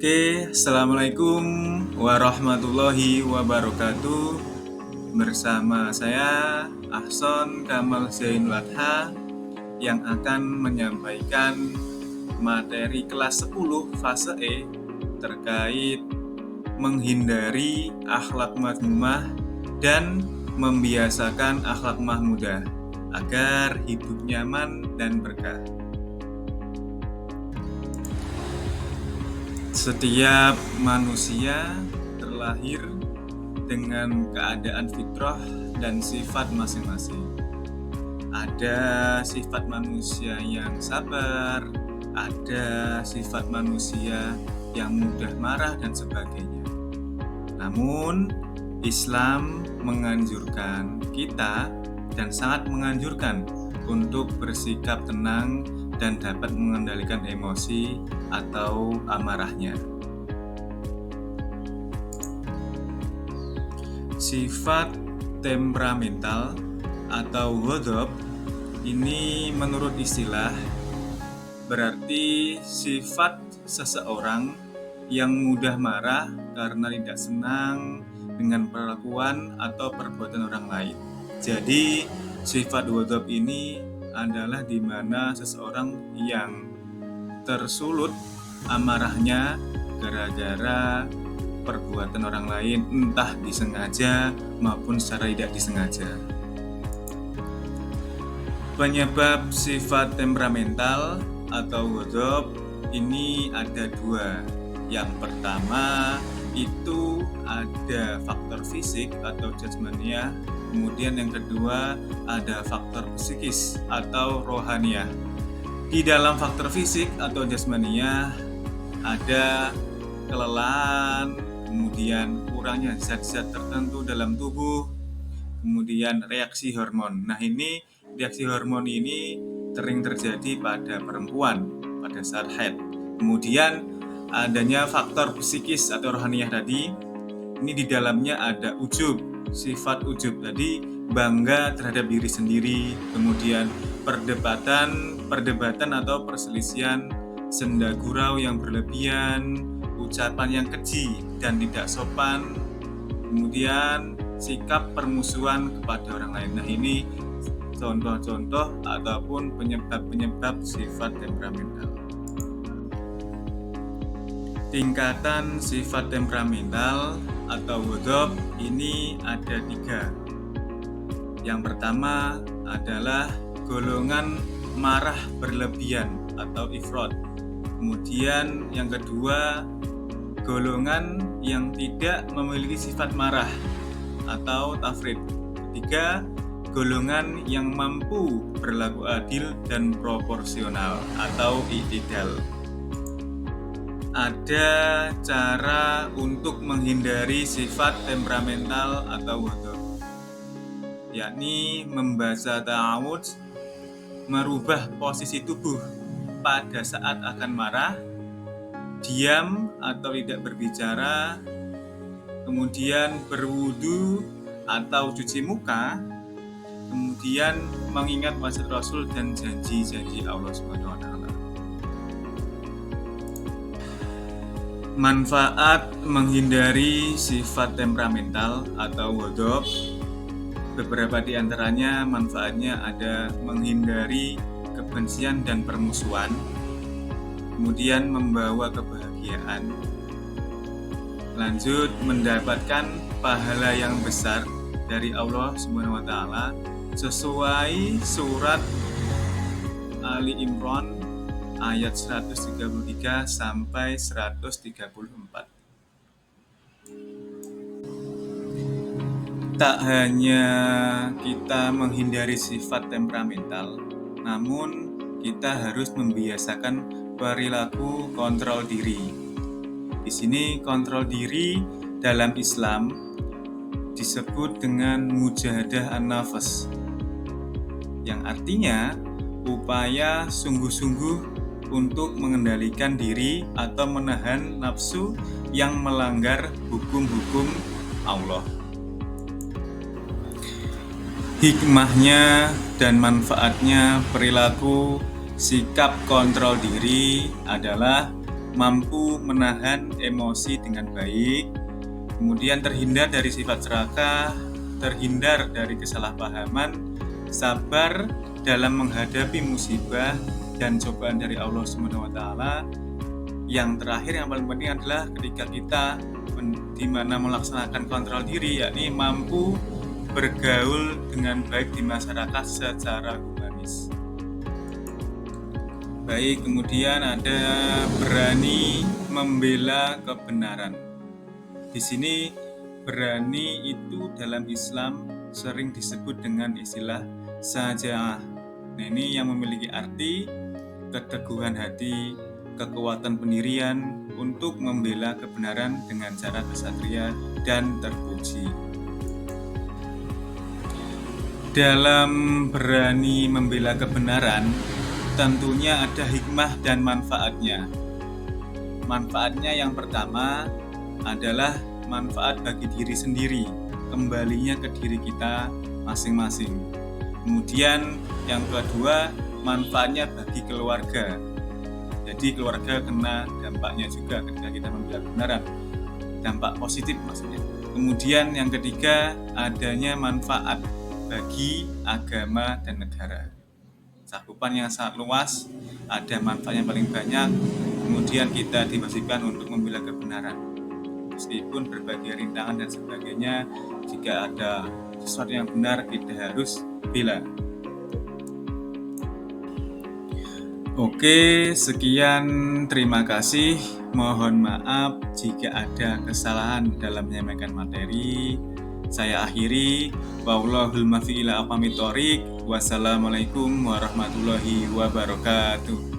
Oke, Assalamualaikum warahmatullahi wabarakatuh. Bersama saya Ahson Kamal Zainul Adha yang akan menyampaikan materi kelas 10 fase E terkait menghindari akhlak mazmumah dan membiasakan akhlak mahmudah agar hidup nyaman dan berkah. Setiap manusia terlahir dengan keadaan fitrah dan sifat masing-masing. Ada sifat manusia yang sabar, ada sifat manusia yang mudah marah dan sebagainya. Namun, Islam menganjurkan kita dan sangat menganjurkan untuk bersikap tenang dan dapat mengendalikan emosi atau amarahnya. Sifat temperamental atau ghadab ini menurut istilah berarti sifat seseorang yang mudah marah karena tidak senang dengan perlakuan atau perbuatan orang lain. Jadi, sifat ghadab ini adalah di mana seseorang yang tersulut amarahnya gara-gara perbuatan orang lain, entah disengaja maupun secara tidak disengaja. Penyebab sifat temperamental atau ghadab ini ada dua. Yang pertama itu ada faktor fisik atau jasmaniah, kemudian yang kedua ada faktor psikis atau rohaniah. Di dalam faktor fisik atau jasmaniah ada kelelahan, kemudian kurangnya zat-zat tertentu dalam tubuh, kemudian reaksi hormon. Nah, ini reaksi hormon ini sering terjadi pada perempuan pada saat haid. Kemudian adanya faktor psikis atau rohaniah tadi, ini di dalamnya ada ujub, sifat ujub tadi, bangga terhadap diri sendiri, kemudian perdebatan atau perselisihan, senda gurau yang berlebihan, ucapan yang keji dan tidak sopan, kemudian sikap permusuhan kepada orang lain. Nah, ini contoh-contoh ataupun penyebab-penyebab sifat temperamental. Tingkatan sifat temperamental atau ghadab ini ada 3. Yang pertama adalah golongan marah berlebihan atau ifrat. Kemudian yang kedua, golongan yang tidak memiliki sifat marah atau tafrid. Ketiga, golongan yang mampu berlaku adil dan proporsional atau i'tidal. Ada cara untuk menghindari sifat temperamental atau ghadab, yakni membaca ta'awudz, merubah posisi tubuh pada saat akan marah, diam atau tidak berbicara, kemudian berwudu atau cuci muka, kemudian mengingat wasiat Rasul dan janji-janji Allah Subhanahu wa taala. Manfaat menghindari sifat temperamental atau ghadab, beberapa di antaranya manfaatnya ada menghindari kebencian dan permusuhan, kemudian membawa kebahagiaan, lanjut mendapatkan pahala yang besar dari Allah Subhanahu wa taala sesuai surat Ali Imran ayat 133 sampai 134. Tak hanya kita menghindari sifat temperamental, namun kita harus membiasakan perilaku kontrol diri. Di sini kontrol diri dalam Islam disebut dengan mujahadah an-nafas, yang artinya upaya sungguh-sungguh untuk mengendalikan diri atau menahan nafsu yang melanggar hukum-hukum Allah. Hikmahnya dan manfaatnya perilaku sikap kontrol diri adalah mampu menahan emosi dengan baik, kemudian terhindar dari sifat serakah, terhindar dari kesalahpahaman, sabar dalam menghadapi musibah dan cobaan dari Allah SWT. Yang terakhir yang paling penting adalah ketika kita di mana melaksanakan kontrol diri, yakni mampu bergaul dengan baik di masyarakat secara humanis. Baik, kemudian ada berani membela kebenaran. Di sini berani itu dalam Islam sering disebut dengan istilah syaja'ah. Nah, ini yang memiliki arti keteguhan hati, kekuatan pendirian untuk membela kebenaran dengan cara kesatria dan terpuji. Dalam berani membela kebenaran, tentunya ada hikmah dan manfaatnya. Manfaatnya yang pertama adalah manfaat bagi diri sendiri, kembalinya ke diri kita masing-masing. Kemudian yang kedua, manfaatnya bagi keluarga. Jadi keluarga kena dampaknya juga ketika kita membela kebenaran, dampak positif maksudnya. Kemudian yang ketiga, adanya manfaat bagi agama dan negara. Cakupan yang sangat luas, ada manfaat yang paling banyak, kemudian kita diwajibkan untuk membela kebenaran. Meskipun berbagai rintangan dan sebagainya, jika ada sesuatu yang benar, kita harus bela. Oke, sekian, terima kasih. Mohon maaf jika ada kesalahan dalam menyampaikan materi. Saya akhiri. Wallahul muwaffiq ila aqwamit thoriq. Wassalamualaikum warahmatullahi wabarakatuh.